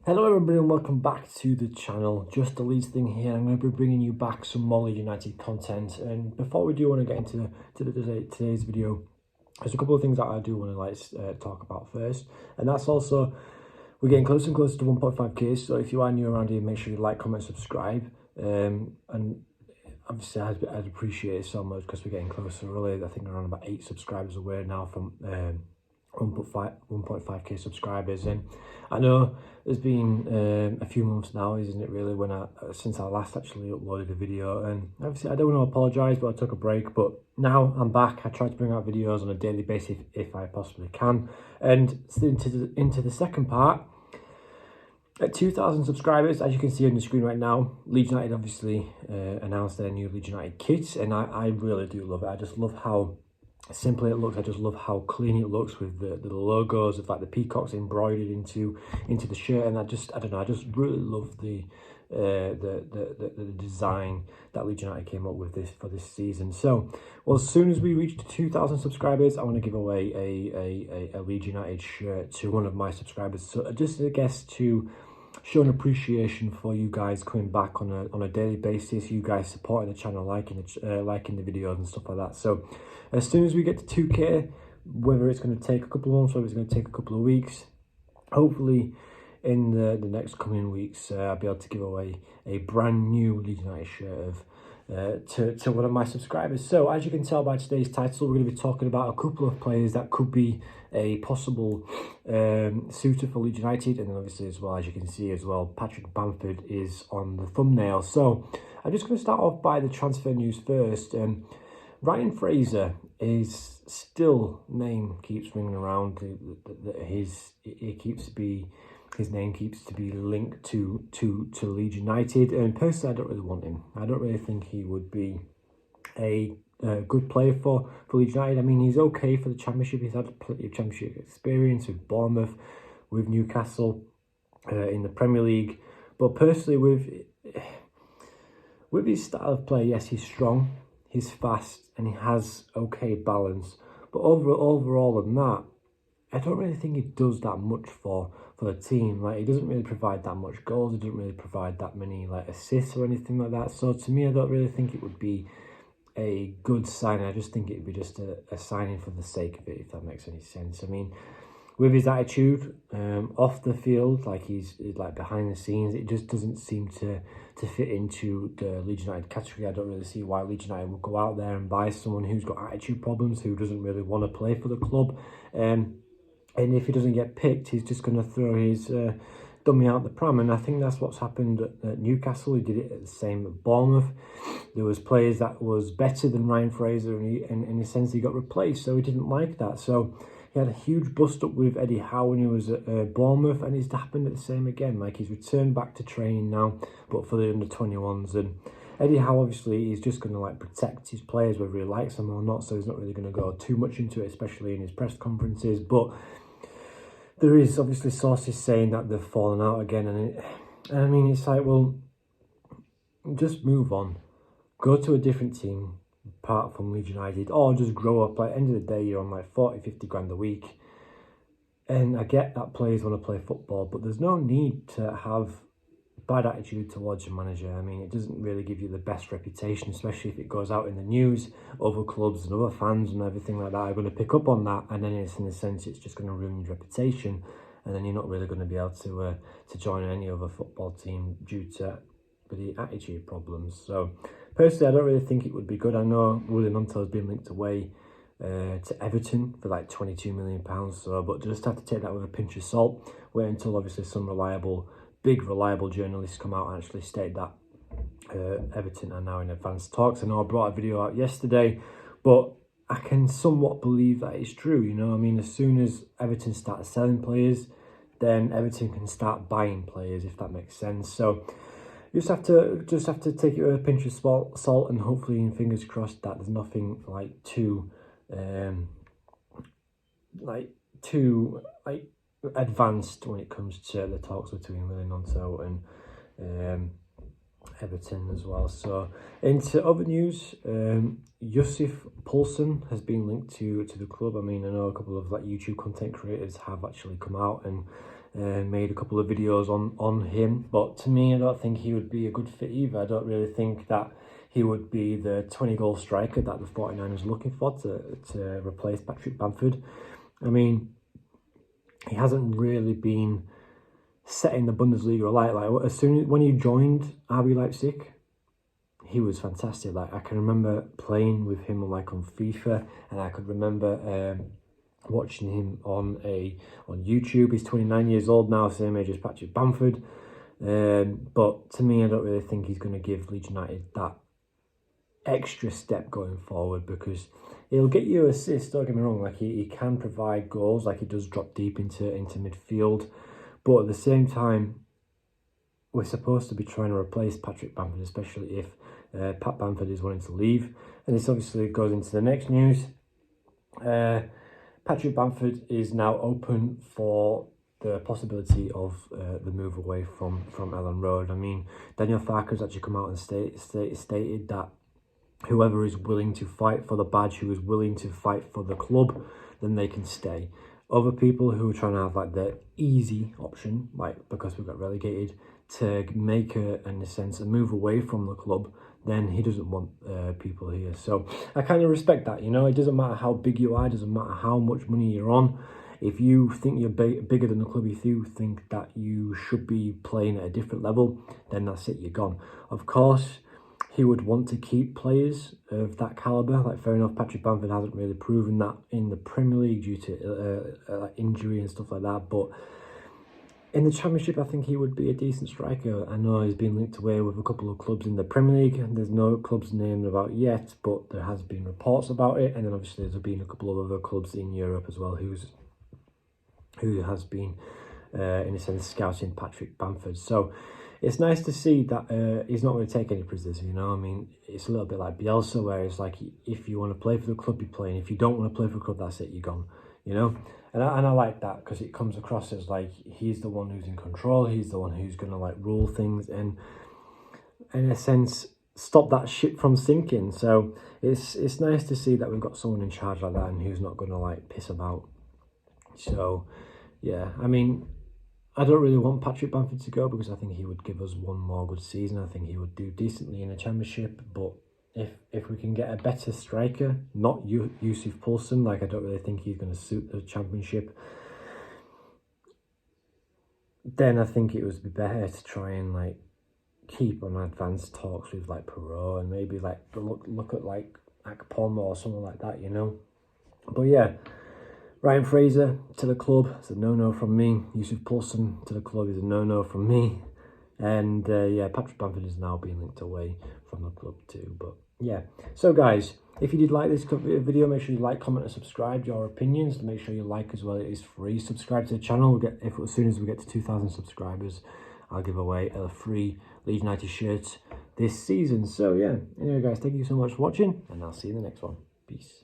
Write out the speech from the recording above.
Hello everybody and welcome back to the channel. Just the least thing here, I'm going to be bringing you back some more Leeds United content, and before we do want to get into today's video, there's a couple of things that I do want to talk about first, and that's also we're getting closer and closer to 1.5k, so if you are new around here, make sure you like, comment, subscribe, and obviously I'd appreciate it so much because we're getting closer. Really, I think around about 8 subscribers away now from 1.5k subscribers, and I know it's been a few months now, isn't it really, since I last actually uploaded a video, and obviously I don't want to apologize, but I took a break, but now I'm back. I try to bring out videos on a daily basis if I possibly can, and into the second part. At 2,000 subscribers, as you can see on the screen right now, Leeds United obviously announced their new Leeds United kit, and I really do love it. I just love how simple it looks. I just love how clean it looks with the logos of like the peacocks embroidered into the shirt, and I don't know, I just really love the design that Leeds United came up with for this season. So, well, as soon as we reach 2,000 subscribers, I want to give away a Leeds United shirt to one of my subscribers. So just I guess to show an appreciation for you guys coming back on a daily basis, you guys supporting the channel, liking the videos and stuff like that. So as soon as we get to 2k, whether it's going to take a couple of months, whether it's going to take a couple of weeks, hopefully in the next coming weeks, I'll be able to give away a brand new Leeds United shirt to one of my subscribers. So as you can tell by today's title, we're going to be talking about a couple of players that could be a possible suitor for Leeds United, and then obviously as well, as you can see as well, Patrick Bamford is on the thumbnail. So I'm just going to start off by the transfer news first. Ryan Fraser is still, name keeps ringing around, his name keeps to be linked to Leeds United, and personally I don't really want him. I don't really think he would be a good player for Leeds United. I mean, he's okay for the Championship. He's had plenty of Championship experience with Bournemouth, with Newcastle, in the Premier League, but personally with his style of play, yes, he's strong, he's fast, and he has okay balance, but overall than that, I don't really think he does that much for the team. Like, he doesn't really provide that much goals, he doesn't really provide that many like assists or anything like that. So to me, I don't really think it would be a good signing. I just think it would be just a signing for the sake of it, if that makes any sense. I mean, with his attitude off the field, like he's like behind the scenes, it just doesn't seem to fit into the Leeds United category. I don't really see why Leeds United would go out there and buy someone who's got attitude problems, who doesn't really want to play for the club. And if he doesn't get picked, he's just going to throw his dummy out the pram. And I think that's what's happened at Newcastle. He did it at the same at Bournemouth. There was players that was better than Ryan Fraser, and in a sense he got replaced, so he didn't like that. So he had a huge bust up with Eddie Howe when he was at Bournemouth, and it's happened at the same again. Like, he's returned back to training now, but for the under-21s. And Eddie Howe, obviously, is just going to like protect his players, whether he likes them or not, so he's not really going to go too much into it, especially in his press conferences. But there is obviously sources saying that they've fallen out again, and I mean, it's like, well, just move on, go to a different team apart from Leeds United, or just grow up. Like, end of the day, you're on like 40-50 grand a week, and I get that players want to play football, but there's no need to have bad attitude towards your manager. I mean, it doesn't really give you the best reputation, especially if it goes out in the news. Other clubs and other fans and everything like that are going to pick up on that, and then it's, in a sense, it's just going to ruin your reputation, and then you're not really going to be able to join any other football team due to the attitude problems. So personally, I don't really think it would be good. I know William Montel has been linked away to Everton for like £22 million, so, but just have to take that with a pinch of salt. Wait until obviously some big reliable journalists come out and actually state that Everton are now in advanced talks. I know I brought a video out yesterday, but I can somewhat believe that it's true. You know, I mean, as soon as Everton starts selling players, then Everton can start buying players, if that makes sense. So you just have to take it with a pinch of salt, and hopefully, and fingers crossed, that there's nothing like too advanced when it comes to the talks between William Montel and Everton as well. So into other news, Yussuf Poulsen has been linked to the club. I mean, I know a couple of like YouTube content creators have actually come out and made a couple of videos on him, but to me, I don't think he would be a good fit either. I don't really think that he would be the 20-goal striker that the 49ers are looking for to replace Patrick Bamford. I mean, he hasn't really been setting the Bundesliga alight. Like, as soon as when he joined RB Leipzig, he was fantastic. Like, I can remember playing with him like on FIFA, and I could remember watching him on YouTube. He's 29 years old now, same age as Patrick Bamford. But to me, I don't really think he's going to give Leeds United that extra step going forward, because he'll get you assists, don't get me wrong. Like, he can provide goals, like he does drop deep into midfield, but at the same time, we're supposed to be trying to replace Patrick Bamford, especially if Pat Bamford is wanting to leave. And this obviously goes into the next news. Patrick Bamford is now open for the possibility of the move away from Ellen Road. I mean, Daniel Farker's actually come out and stated that whoever is willing to fight for the badge, who is willing to fight for the club, then they can stay. Other people who are trying to have like the easy option, like because we got relegated, to make in a sense a move away from the club, then he doesn't want people here. So I kind of respect that, you know. It doesn't matter how big you are, it doesn't matter how much money you're on. If you think you're bigger than the club, if you think that you should be playing at a different level, then that's it, you're gone. Of course, he would want to keep players of that caliber. Like, fair enough, Patrick Bamford hasn't really proven that in the Premier League due to injury and stuff like that. But in the Championship, I think he would be a decent striker. I know he's been linked away with a couple of clubs in the Premier League, and there's no clubs named about yet, but there has been reports about it. And then obviously there's been a couple of other clubs in Europe as well who has been, in a sense, scouting Patrick Bamford. So it's nice to see that he's not going to take any prisoners, you know. I mean, it's a little bit like Bielsa, where it's like, if you want to play for the club, you play, and if you don't want to play for the club, that's it, you're gone, you know. And I like that, because it comes across as like he's the one who's in control, he's the one who's going to like rule things, and in a sense stop that ship from sinking. So it's nice to see that we've got someone in charge like that, and who's not going to like piss about. So yeah, I mean, I don't really want Patrick Bamford to go, because I think he would give us one more good season. I think he would do decently in a Championship, but if we can get a better striker, not Yussuf Poulsen, like I don't really think he's going to suit the Championship, then I think it would be better to try and like keep on advanced talks with like Perot, and maybe like look at like Akpom or something like that, you know. But yeah, Ryan Fraser to the club is a no-no from me. Yussuf Poulsen to the club is a no-no from me. And yeah, Patrick Bamford is now being linked away from the club too. But yeah, so guys, if you did like this video, make sure you like, comment, and subscribe. Your opinions, make sure you like as well. It is free. Subscribe to the channel. We'll get, as soon as we get to 2,000 subscribers, I'll give away a free Leeds United shirt this season. So yeah, anyway guys, thank you so much for watching, and I'll see you in the next one. Peace.